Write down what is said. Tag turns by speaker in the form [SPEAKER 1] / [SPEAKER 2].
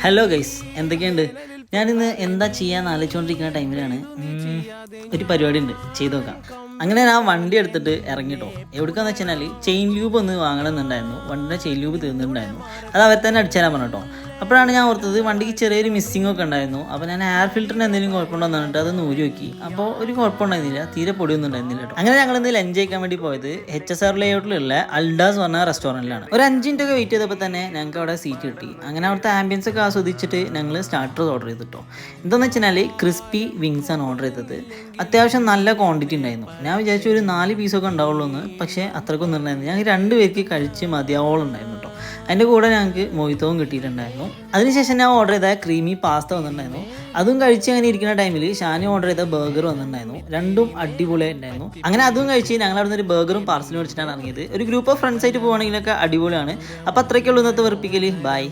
[SPEAKER 1] Hello guys, എന്തൊക്കെയുണ്ട്? ഞാനിന്ന് എന്താ ചെയ്യാൻ ആലോചിച്ചുകൊണ്ടിരിക്കുന്ന ടൈമിലാണ് ഒരു പരിപാടി ഉണ്ട്, ചെയ്തു നോക്കാം. അങ്ങനെ ഞാൻ വണ്ടി എടുത്തിട്ട് ഇറങ്ങിട്ടോ. എവിടേക്കാന്ന് വെച്ചാൽ ചെയിൻ ലൂബ് ഒന്ന് വാങ്ങണമെന്നുണ്ടായിരുന്നു. വണ്ടിയുടെ ചെയിൻ ലൂബ് തീർന്നിട്ടുണ്ടായിരുന്നു. അത് അവർ തന്നെ അടിച്ചു തരാൻ പറഞ്ഞിട്ടോ. അപ്പോഴാണ് ഞാൻ ഓർത്തത് വണ്ടിക്ക് ചെറിയൊരു മിസ്സിംഗ് ഒക്കെ ഉണ്ടായിരുന്നു. അപ്പോൾ ഞാൻ എയർ ഫിൽറ്ററിന് എന്തെങ്കിലും കുഴപ്പമുണ്ടോ എന്നിട്ട് അത് ഊരി നോക്കി. അപ്പോൾ ഒരു കുഴപ്പമുണ്ടായിരുന്നില്ല, തീരെ പൊടിയൊന്നും ഉണ്ടായിരുന്നില്ല കേട്ടോ. അങ്ങനെ ഞങ്ങൾ ഇന്ന് ലഞ്ച് കഴിക്കാൻ വേണ്ടി പോയത് HSR ലേഔട്ടിലുള്ള അൽഡാസ് പറഞ്ഞ റെസ്റ്റോറൻറ്റിലാണ്. ഒരു 5 മിനിറ്റ് ഒക്കെ വെയിറ്റ് ചെയ്തപ്പോൾ തന്നെ ഞങ്ങൾക്ക് അവിടെ സീറ്റ് കിട്ടി. അങ്ങനെ അവിടുത്തെ ആംബിയൻസ് ഒക്കെ ആസ്വദിച്ചിട്ട് ഞങ്ങൾ സ്റ്റാർട്ടർ ഓർഡർ ചെയ്തിട്ടോ. എന്താണെന്ന് വെച്ചാൽ ക്രിസ്പി വിങ്സ് ആണ് ഓർഡർ ചെയ്തത്. അത്യാവശ്യം നല്ല ക്വാണ്ടിറ്റി ഉണ്ടായിരുന്നു. ഞാൻ വിചാരിച്ചു ഒരു 4 പീസൊക്കെ ഉണ്ടാവുള്ളൂ എന്ന്, പക്ഷേ അത്രയ്ക്കൊന്നും ഉണ്ടായിരുന്നു. ഞങ്ങൾ 2 പേർക്ക് കഴിച്ച് മതിയാവോളം ഉണ്ടായിരുന്നു കേട്ടോ. അതിൻ്റെ കൂടെ ഞങ്ങൾക്ക് മൊയ്ത്തവും കിട്ടിയിട്ടുണ്ടായിരുന്നു. അതിനുശേഷം ഞാൻ ഓർഡർ ചെയ്ത ക്രീമി പാസ്ത വന്നിട്ടുണ്ടായിരുന്നു. അതും കഴിച്ച് അങ്ങനെ ഇരിക്കുന്ന ടൈമിൽ ഷാനി ഓർഡർ ചെയ്ത ബർഗർ വന്നിട്ടുണ്ടായിരുന്നു. രണ്ടും അടിപൊളിയായിട്ടുണ്ടായിരുന്നു. അങ്ങനെ അതും കഴിച്ച് ഞങ്ങൾ അവിടെ നിന്ന് ഒരു ബർഗറും പാർസലും മേടിച്ചിട്ടാണ് ഇറങ്ങിയത്. ഒരു ഗ്രൂപ്പ് ഓഫ് ഫ്രണ്ട്സ് ആയിട്ട് പോകുകയാണെങ്കിലൊക്കെ അടിപൊളിയാണ്. അപ്പോൾ അത്രയ്ക്കുള്ളൂ ഇന്നത്തെ വെറുപ്പിക്കൽ. ബൈ.